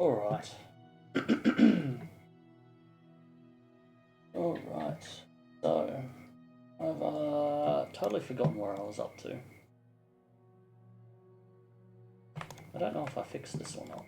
Alright. Alright. So, I've totally forgotten where I was up to. I don't know if I fixed this or not.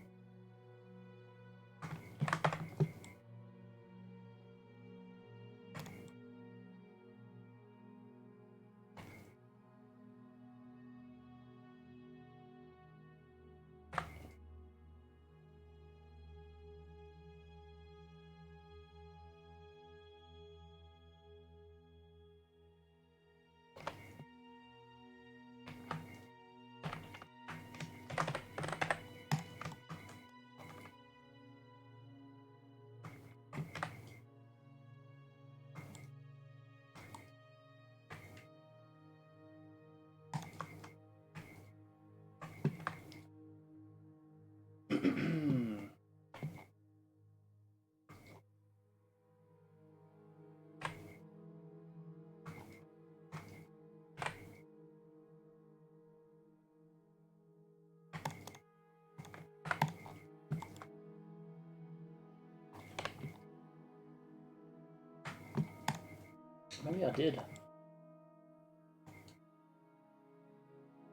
Maybe I did.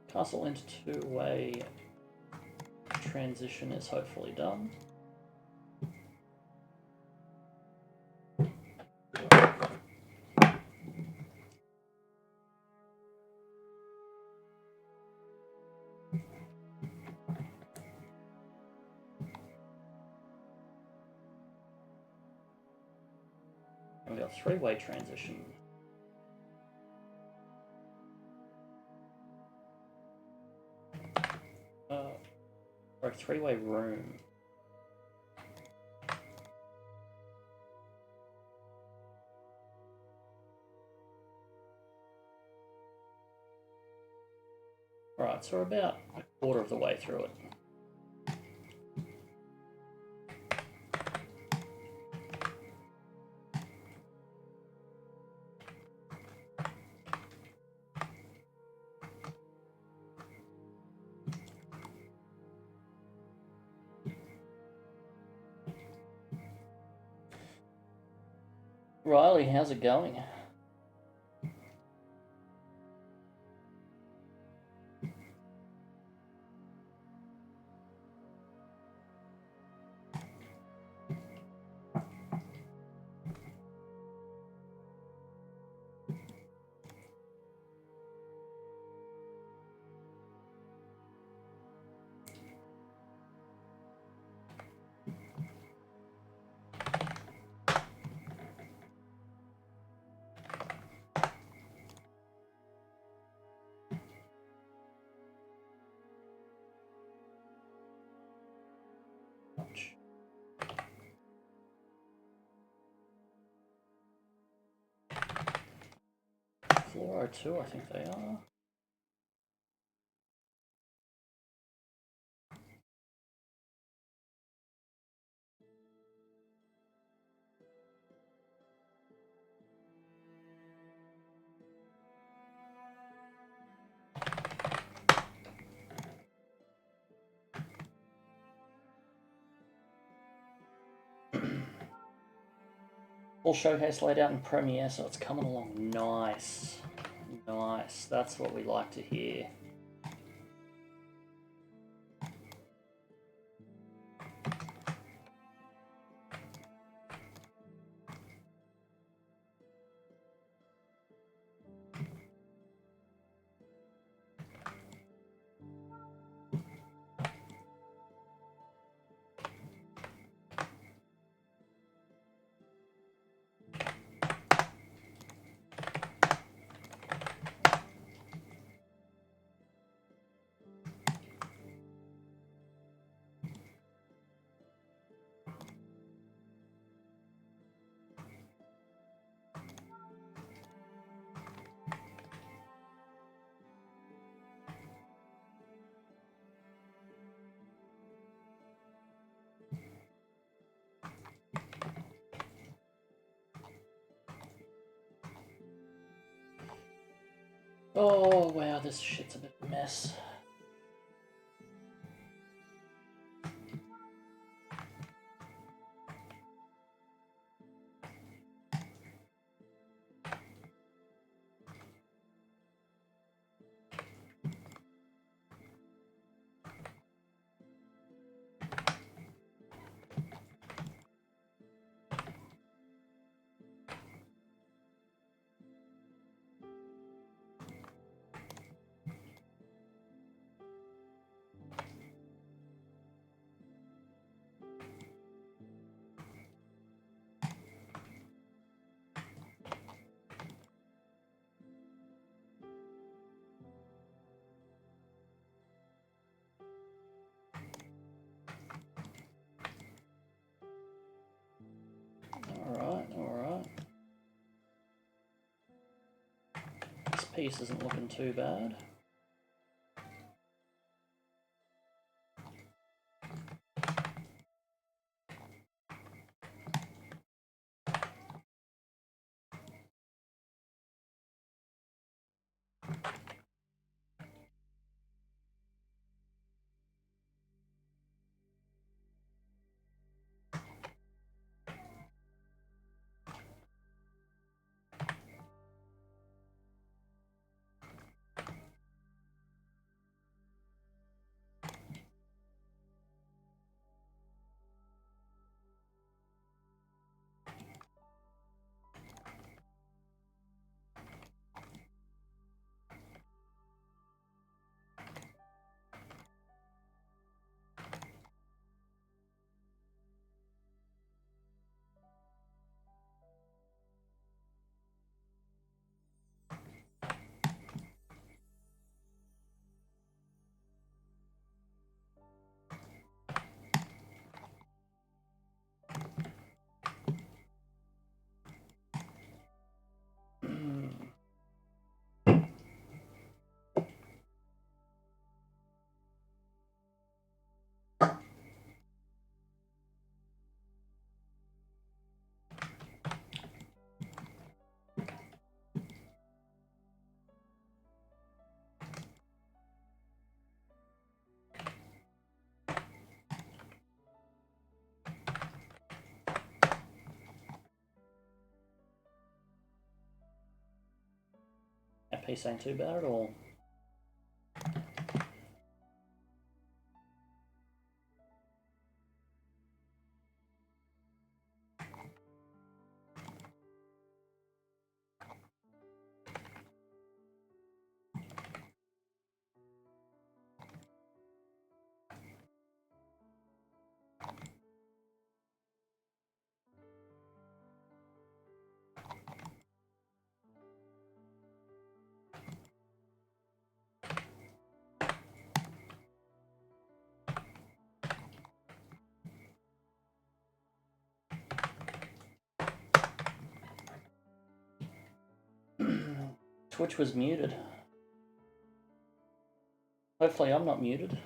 Castle into two-way transition is hopefully done. And we got three-way transition. Or a three-way room. Alright, so we're about a quarter of the way through it. Riley, how's it going? Floor 02, I think they are. Full showcase laid out in Premiere, so it's coming along nice. Nice, that's what we like to hear. Oh wow, this shit's a bit of a mess. piece isn't looking too bad. That piece ain't too bad at all. Twitch was muted. Hopefully I'm not muted.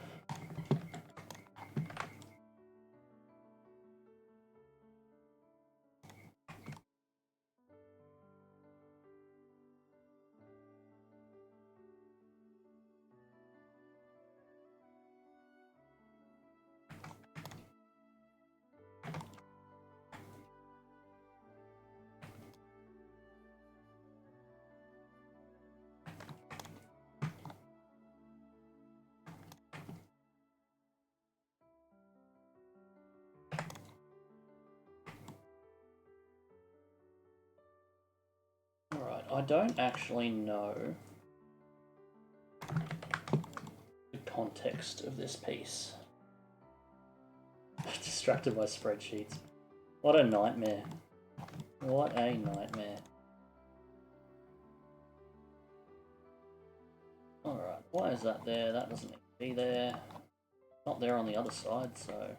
Alright, I don't actually know the context of this piece. Distracted by spreadsheets. What a nightmare. What a nightmare. Alright, why is that there? That doesn't need to be there. Not there on the other side, so...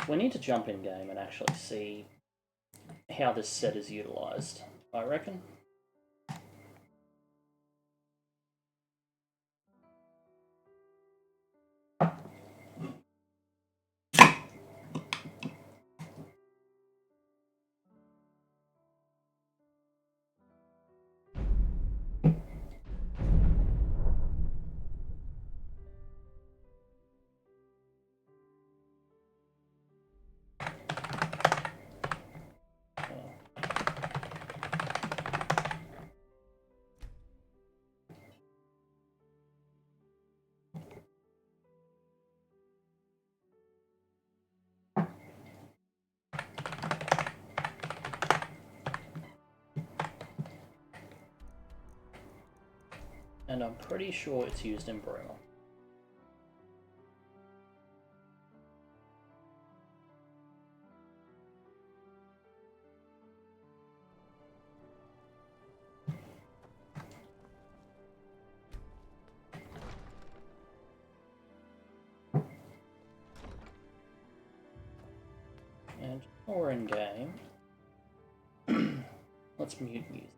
We need to jump in game and actually see how this set is utilised, I reckon. And I'm pretty sure it's used in Braille. While we're in game, let's mute music.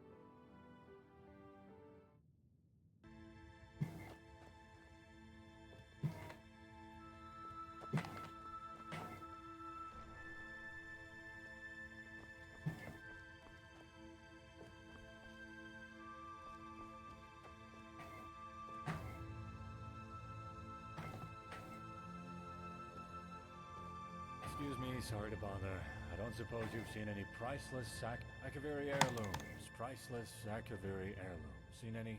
Excuse me, sorry to bother. I don't suppose you've seen any priceless Akaviri heirlooms. Priceless Akaviri heirlooms. Seen any?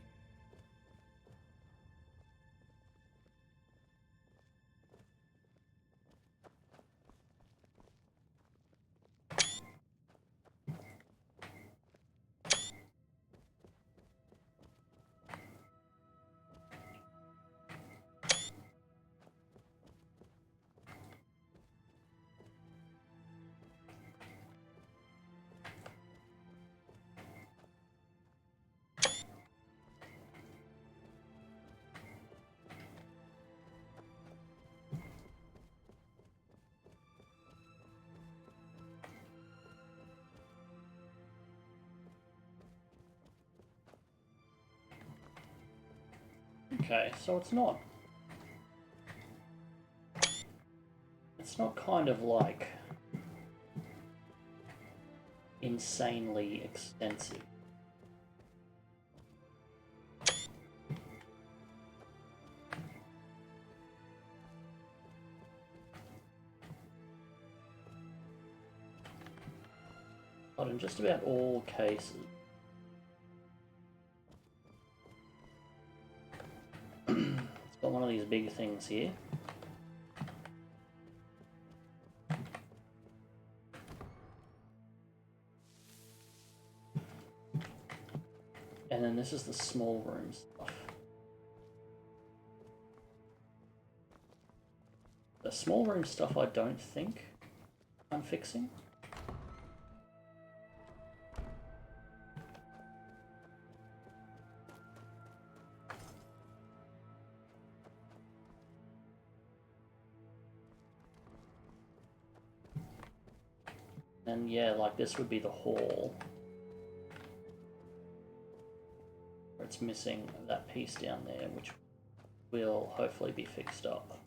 Okay, so it's not kind of like insanely extensive. But in just about all cases, it's got one of these big things here. And then this is the small room stuff. The small room stuff I don't think I'm fixing. And yeah, like this would be the hall. Where it's missing that piece down there, which will hopefully be fixed up.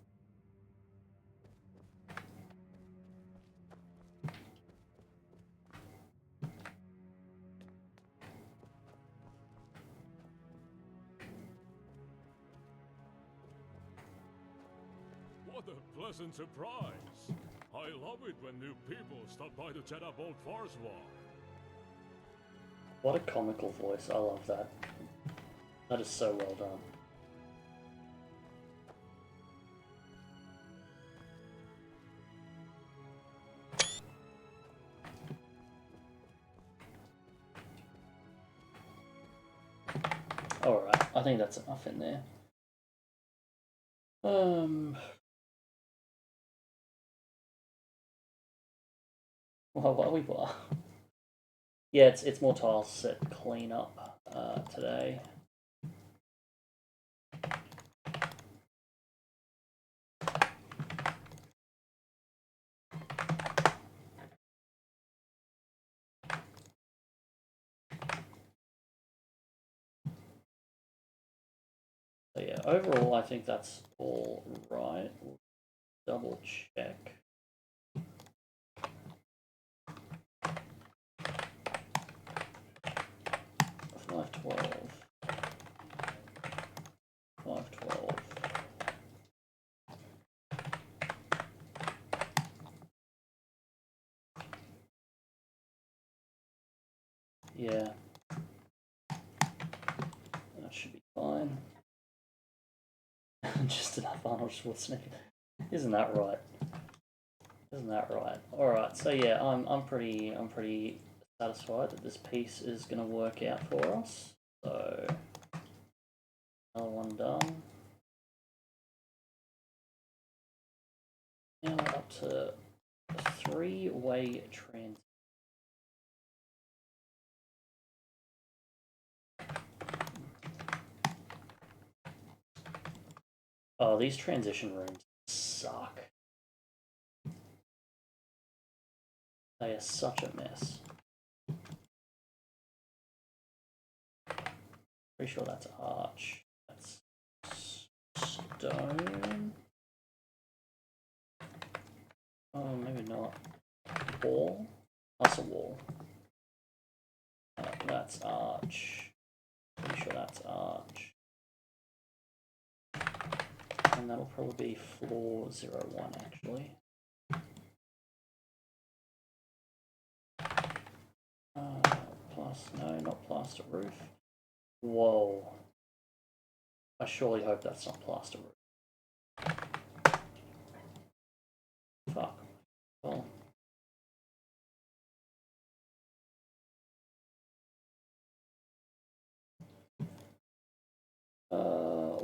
What a pleasant surprise! I love it when new people stop by to chat about Force War. What a comical voice, I love that. That is so well done. Alright, I think that's enough in there. Well, what we yeah, it's more Tileset cleanup today. So yeah, overall I think that's all right. We'll double check. 512. 512. Yeah. That should be fine. Just enough Arnold Schwarzenegger. Isn't that right? Isn't that right? Alright, so yeah, I'm pretty satisfied that this piece is gonna work out for us. So another one done. Now we're up to a three-way transit. Oh, these transition rooms suck. They are such a mess. Pretty sure that's arch. That's stone. Oh, maybe not. Wall? That's a wall. That's arch. Pretty sure that's arch. And that'll probably be floor 01 actually. No, not plaster roof. Whoa. I surely hope that's not plaster roof. Fuck. Well.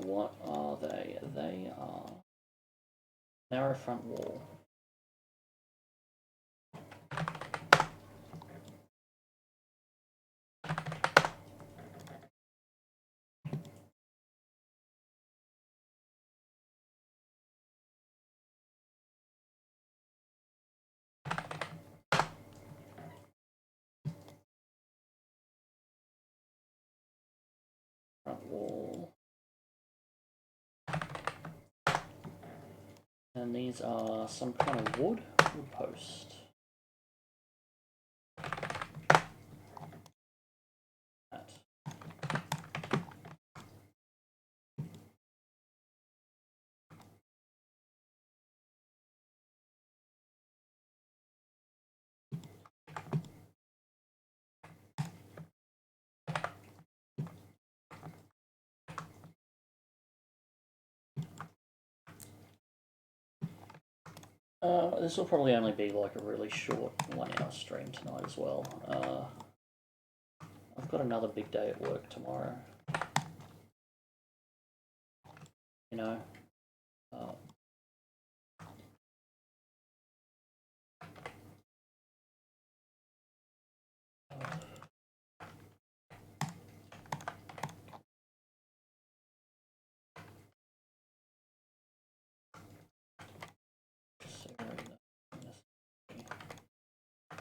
What are they? They are narrow front wall. Front wall. And these are some kind of wood post. That. This will probably only be like a really short 1 hour stream tonight as well. I've got another big day at work tomorrow. You know.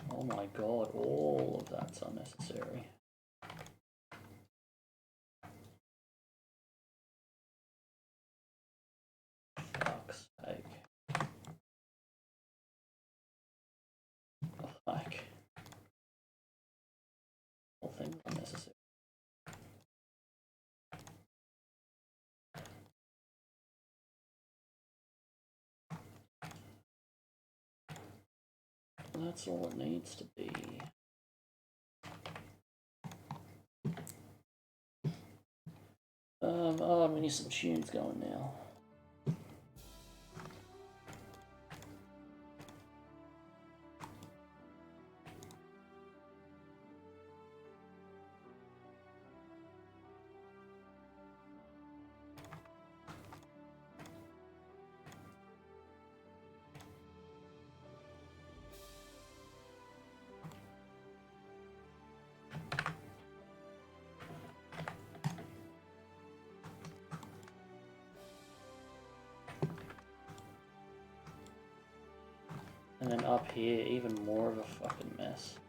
Oh my god, all of that's unnecessary. Fuck's sake. Like, whole thing's unnecessary. That's all it needs to be. Oh, I'm gonna need some tunes going now. And then up here, even more of a fucking mess.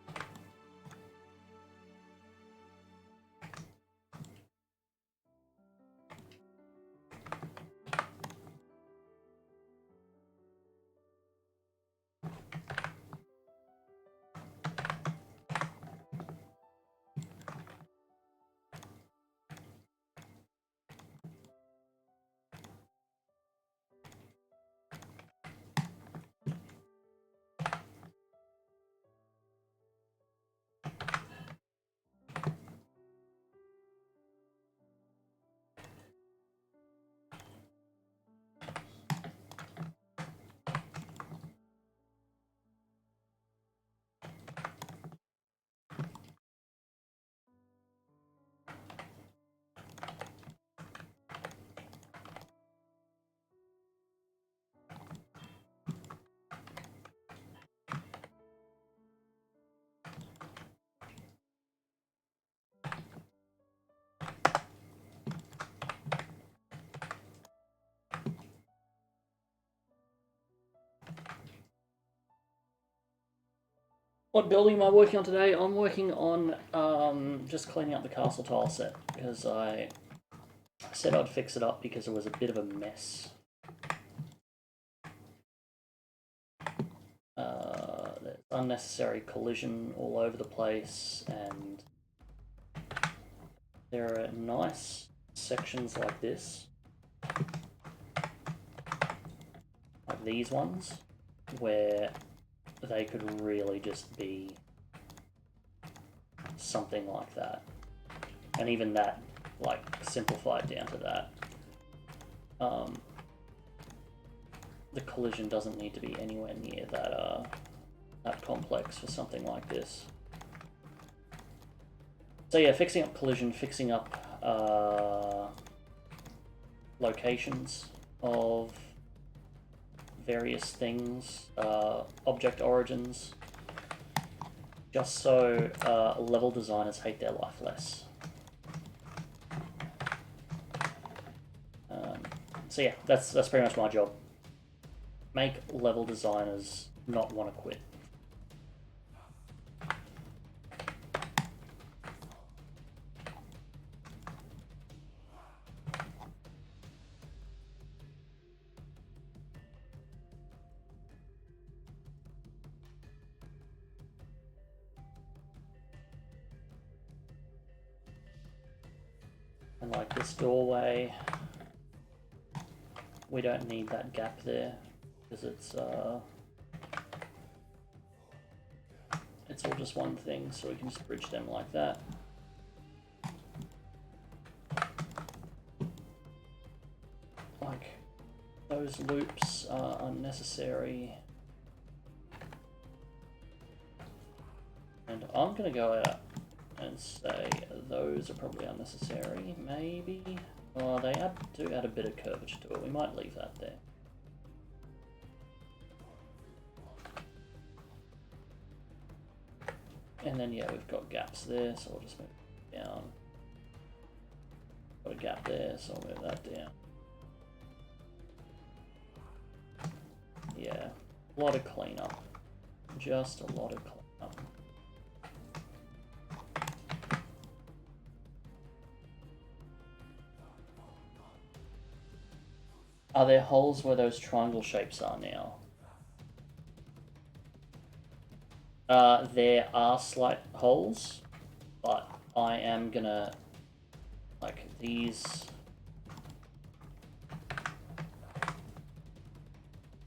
What building am I working on today? I'm working on just cleaning up the castle tile set because I said I'd fix it up because it was a bit of a mess. There's unnecessary collision all over the place, and there are nice sections like this, like these ones, where they could really just be something like that. And even that, like, simplified down to that. The collision doesn't need to be anywhere near that, that complex for something like this. So yeah, fixing up collision, fixing up locations of various things, object origins, just so level designers hate their life less. So yeah, that's pretty much my job. Make level designers not want to quit. And like this doorway, we don't need that gap there because it's all just one thing, so we can just bridge them like that. Like, those loops are unnecessary. And I'm gonna go out and say those are probably unnecessary, maybe. Oh, they do add a bit of curvature to it. We might leave that there. And then yeah, we've got gaps there, so we'll just move it down. Got a gap there, so I'll move that down. Yeah, a lot of cleanup. Just a lot of cleanup. Are there holes where those triangle shapes are now? There are slight holes, but I am gonna, like, these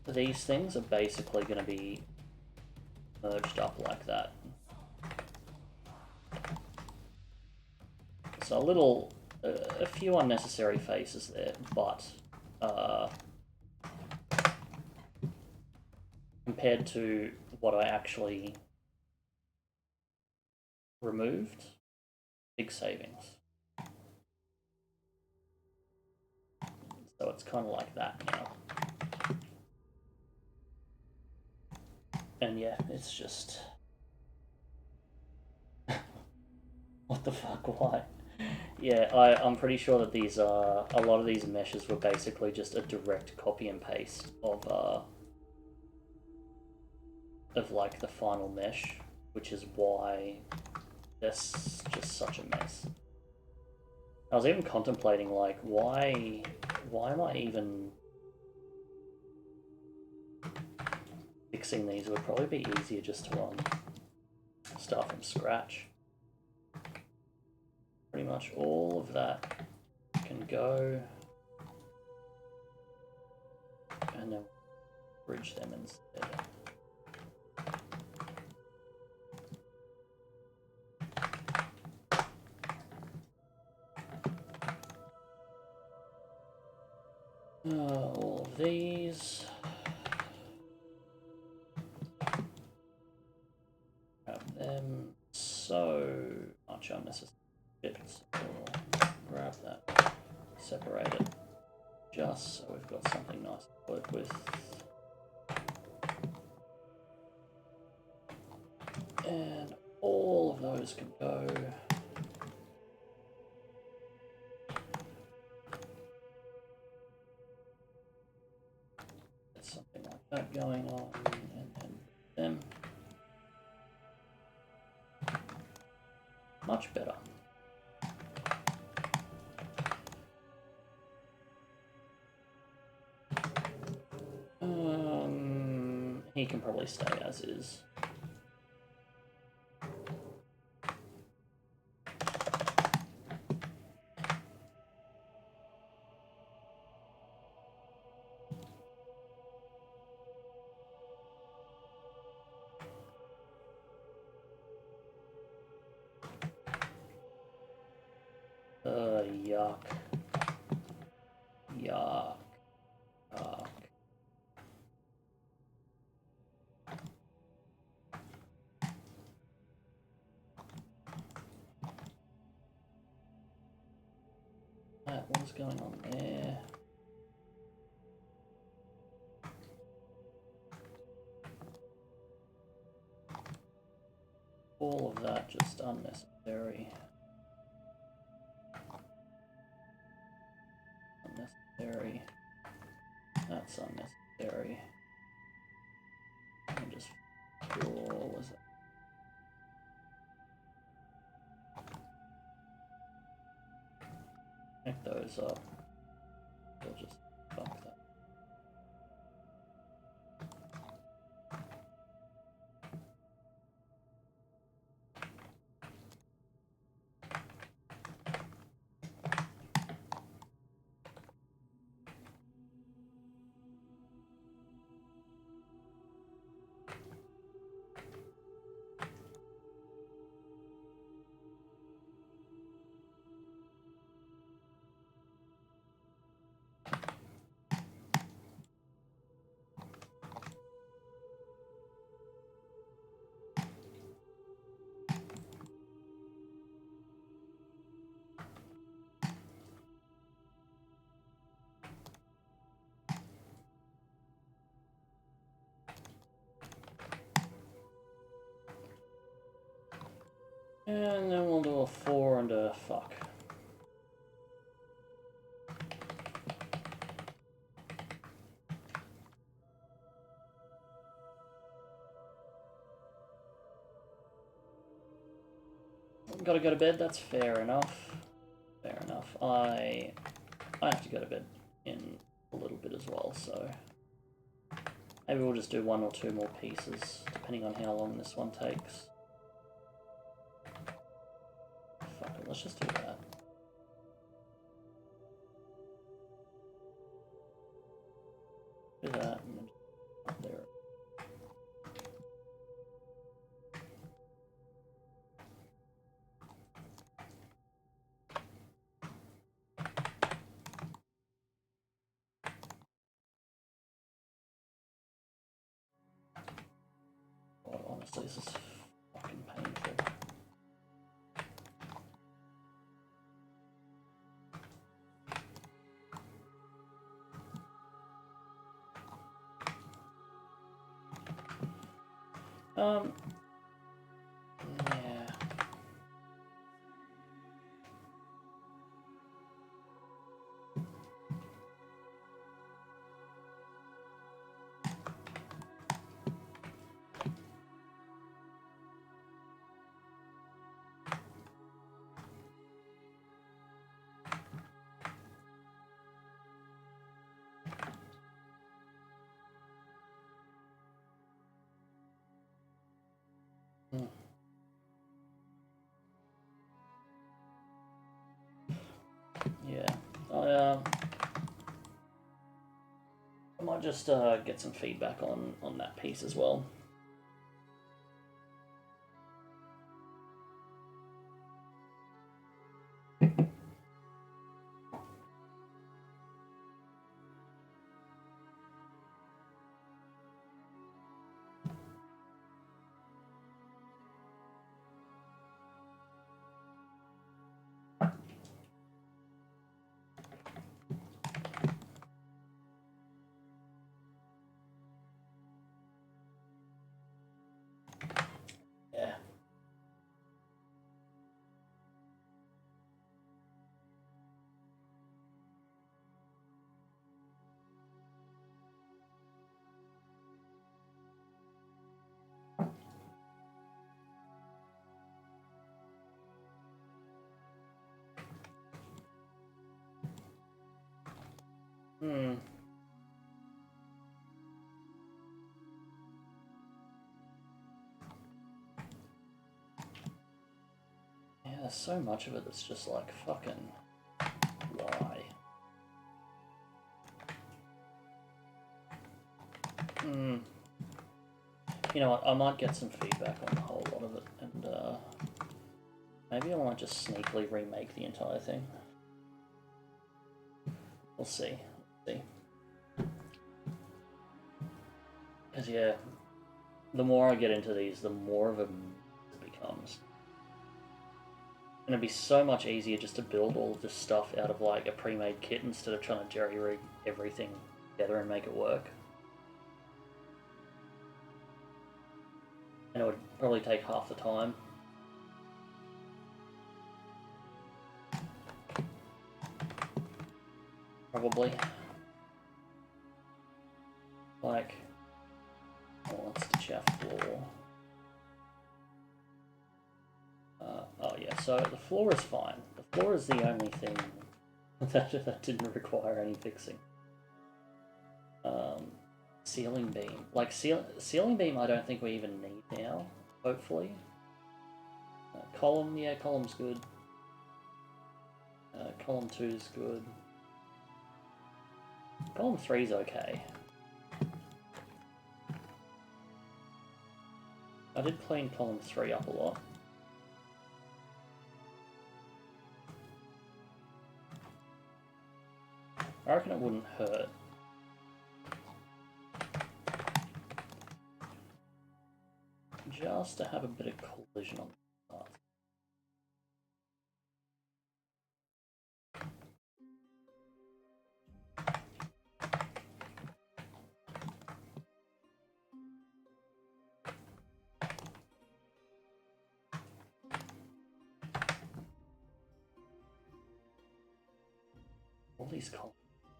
things are basically gonna be merged up like that. So a few unnecessary faces there, but compared to what I actually removed, big savings. So it's kind of like that now. And yeah, it's just... what the fuck, why? Yeah, I'm pretty sure that these a lot of these meshes were basically just a direct copy and paste of like the final mesh, which is why that's just such a mess. I was even contemplating, like, why am I even fixing these? It would probably be easier just to start from scratch. Pretty much all of that can go, and then bridge them instead. All of these. Grab them. So much unnecessary bits. Grab that. Separate it. Just so we've got something nice to work with. And all of those can go. Something like that going on, and then them. much better. He can probably stay as is. Yuck. Yuck. Yuck. What's going on there? All of that just unnecessary. Unnecessary. That's unnecessary. And just what was it? Pick those up. We'll just fuck that. And then we'll do a 4 and a fuck. Gotta go to bed, that's fair enough. Fair enough. I have to go to bed in a little bit as well, so maybe we'll just do 1 or 2 more pieces, depending on how long this one takes. Fuck it, let's just do that. Do that and then up there. God, honestly, this is fucking painful. Yeah. Yeah, I might just get some feedback on that piece as well. Hmm. Yeah, there's so much of it that's just like, fucking, why? Hmm. You know what, I might get some feedback on a whole lot of it, and maybe I might just sneakily remake the entire thing. We'll see. We'll see. Because, yeah, the more I get into these, the more of a mess it becomes. And it'd be so much easier just to build all of this stuff out of, like, a pre-made kit instead of trying to jerry-rig everything together and make it work. And it would probably take half the time. Probably. Like, oh, that's the chaff floor. Oh yeah, so the floor is fine. The floor is the only thing that didn't require any fixing. Ceiling beam. Like, ceiling beam I don't think we even need now, hopefully. Column, yeah, column's good. Column 2's good. Column 3's okay. I did clean column 3 up a lot. I reckon it wouldn't hurt. Just to have a bit of collision on the path. All these columns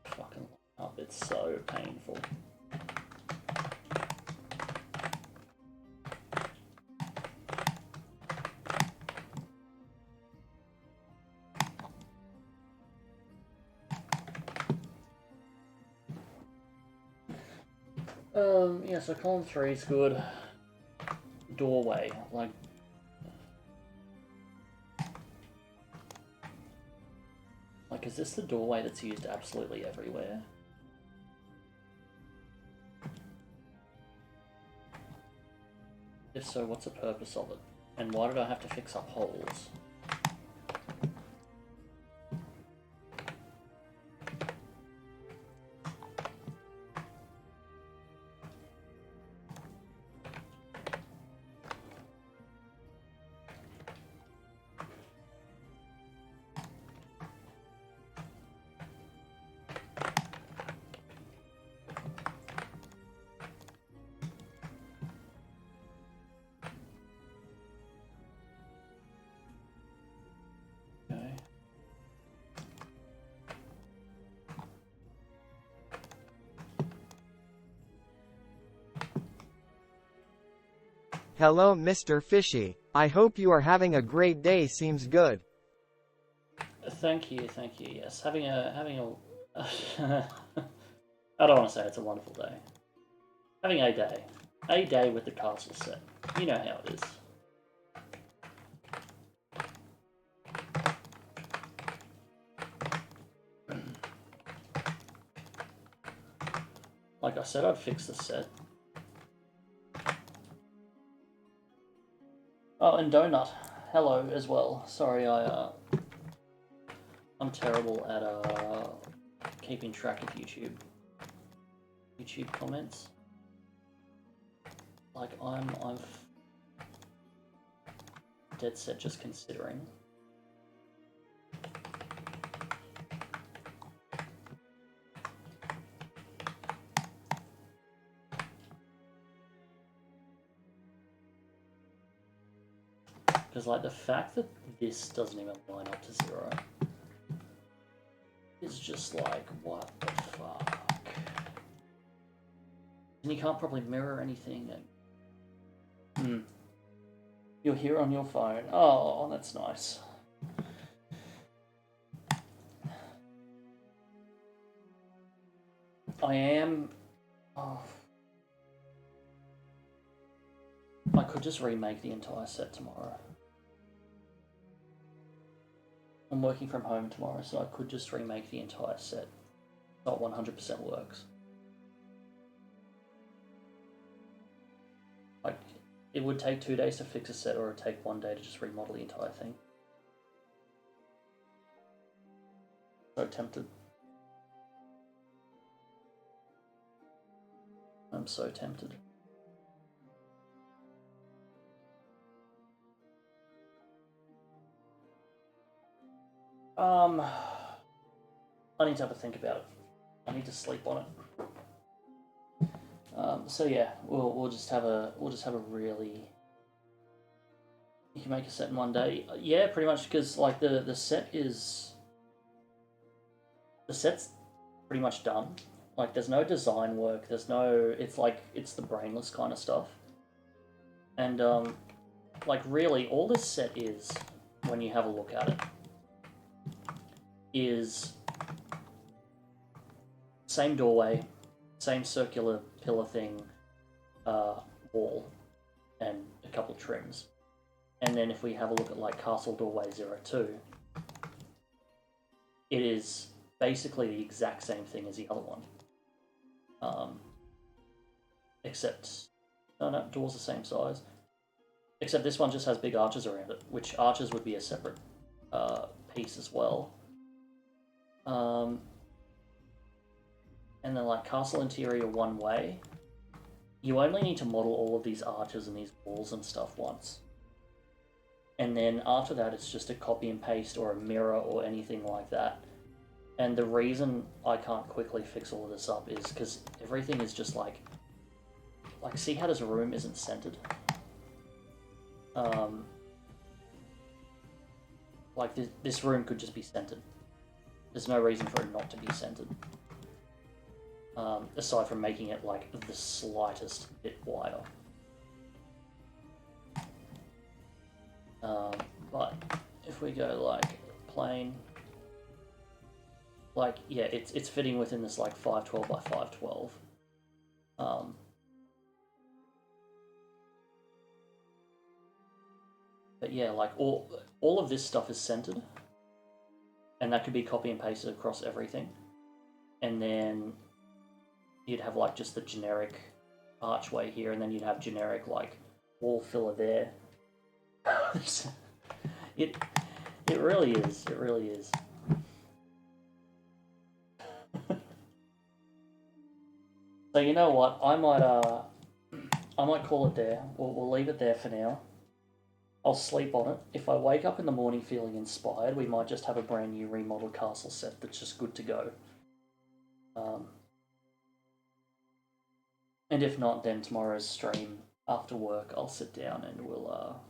fucking up, it's so painful. Yeah, so column 3 is good. Doorway, like... Like, is this the doorway that's used absolutely everywhere? If so, what's the purpose of it? And why did I have to fix up holes? Hello Mr. Fishy. I hope you are having a great day. Seems good. Thank you, yes. Having a I don't want to say it's a wonderful day. Having a day. A day with the castle set. You know how it is. Like I said, I'd fix the set. Oh, and Donut, hello as well. Sorry, I'm terrible at keeping track of YouTube comments. Like I'm dead set just considering. Because, like, the fact that this doesn't even line up to 0 is just like, what the fuck? And you can't probably mirror anything. And... You're here on your phone. Oh, that's nice. I am... Oh. I could just remake the entire set tomorrow. I'm working from home tomorrow, so I could just remake the entire set. Not 100% works. Like, it would take 2 days to fix a set, or it would take 1 day to just remodel the entire thing. So tempted. I'm so tempted. I need to have a think about it. I need to sleep on it. So yeah, we'll just have a really. You can make a set in 1 day. Yeah, pretty much, because like the set's pretty much done. Like, there's no design work. There's no. It's the brainless kind of stuff. And like really, all this set is, when you have a look at it, is same doorway, same circular pillar thing, wall, and a couple trims. And then if we have a look at like Castle Doorway 02, it is basically the exact same thing as the other one. Except, no, door's the same size. Except this one just has big arches around it, which arches would be a separate piece as well. And then like castle interior one way, you only need to model all of these arches and these walls and stuff once. And then after that, it's just a copy and paste or a mirror or anything like that. And the reason I can't quickly fix all of this up is because everything is just like see how this room isn't centered? Like this room could just be centered. There's no reason for it not to be centered. Aside from making it like the slightest bit wider. But if we go like plane, like yeah, it's fitting within this like 512 by 512. But yeah, like all of this stuff is centered, and that could be copy and pasted across everything, and then you'd have like just the generic archway here, and then you'd have generic like wall filler there. It really is. It really is. So you know what? I might call it there. We'll leave it there for now. I'll sleep on it. If I wake up in the morning feeling inspired, we might just have a brand new remodeled castle set that's just good to go. And if not, then tomorrow's stream after work, I'll sit down and we'll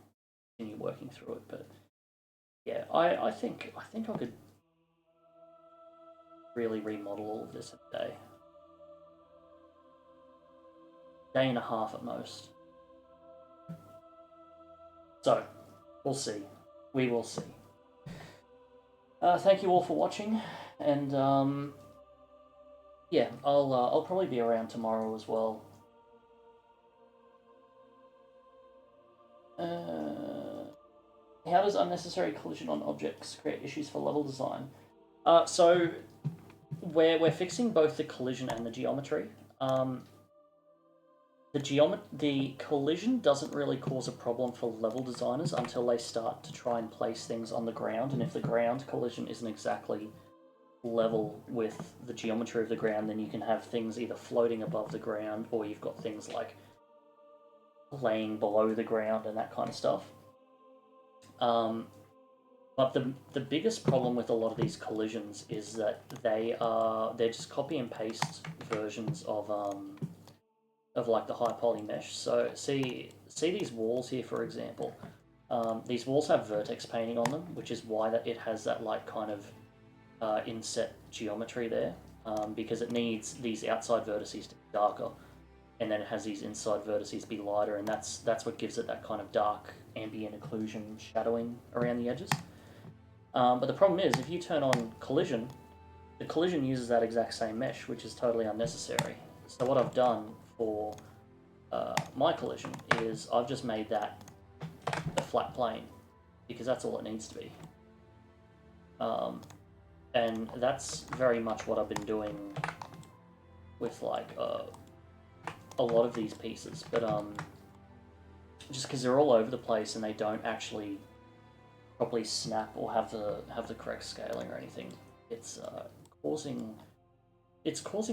continue working through it. But yeah, I think I could really remodel all of this in a day. Day and a half at most. So, we'll see. We will see. Thank you all for watching, and yeah, I'll probably be around tomorrow as well. How does unnecessary collision on objects create issues for level design? So we're fixing both the collision and the geometry. The collision doesn't really cause a problem for level designers until they start to try and place things on the ground, and if the ground collision isn't exactly level with the geometry of the ground, then you can have things either floating above the ground, or you've got things like laying below the ground and that kind of stuff. But the biggest problem with a lot of these collisions is that they're just copy and paste versions of like the high poly mesh. So see these walls here, for example. These walls have vertex painting on them, which is why it has that like kind of inset geometry there, because it needs these outside vertices to be darker, and then it has these inside vertices be lighter, and that's what gives it that kind of dark ambient occlusion shadowing around the edges. But the problem is, if you turn on collision, the collision uses that exact same mesh, which is totally unnecessary. So what I've done for my collision is I've just made that a flat plane, because that's all it needs to be. And that's very much what I've been doing with like a lot of these pieces, but just because they're all over the place and they don't actually properly snap or have the correct scaling or anything, it's causing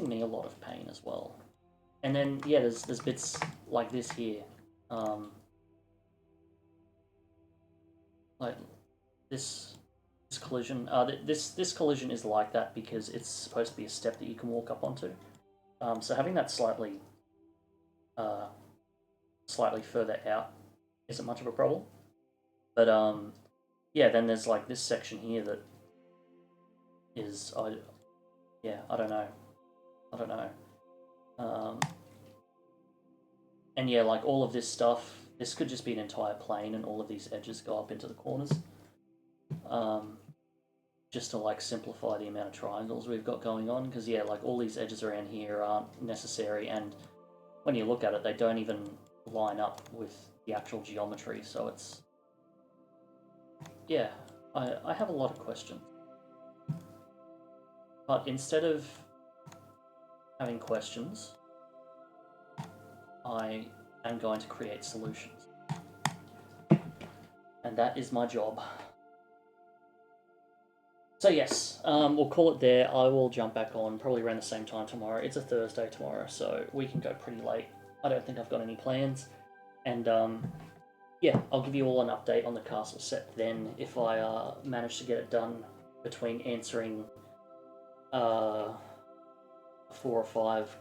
me a lot of pain as well. And then yeah, there's bits like this here, like this collision. This collision is like that because it's supposed to be a step that you can walk up onto. So having that slightly further out isn't much of a problem. But yeah, then there's like this section here that is I don't know. And yeah, like all of this stuff, this could just be an entire plane, and all of these edges go up into the corners. Just to like simplify the amount of triangles we've got going on, because yeah, like all these edges around here aren't necessary, and when you look at it, they don't even line up with the actual geometry, so it's... yeah, I have a lot of questions. But instead of having questions, I am going to create solutions. And that is my job. So yes, we'll call it there. I will jump back on probably around the same time tomorrow. It's a Thursday tomorrow, so we can go pretty late. I don't think I've got any plans. And yeah, I'll give you all an update on the castle set then if I manage to get it done between answering 4 or 5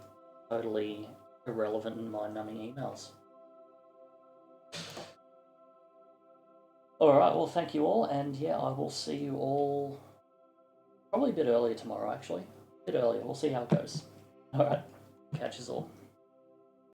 totally irrelevant and mind-numbing emails. Alright, well thank you all, and yeah, I will see you all probably a bit earlier tomorrow, actually. A bit earlier, we'll see how it goes. Alright, catch us all.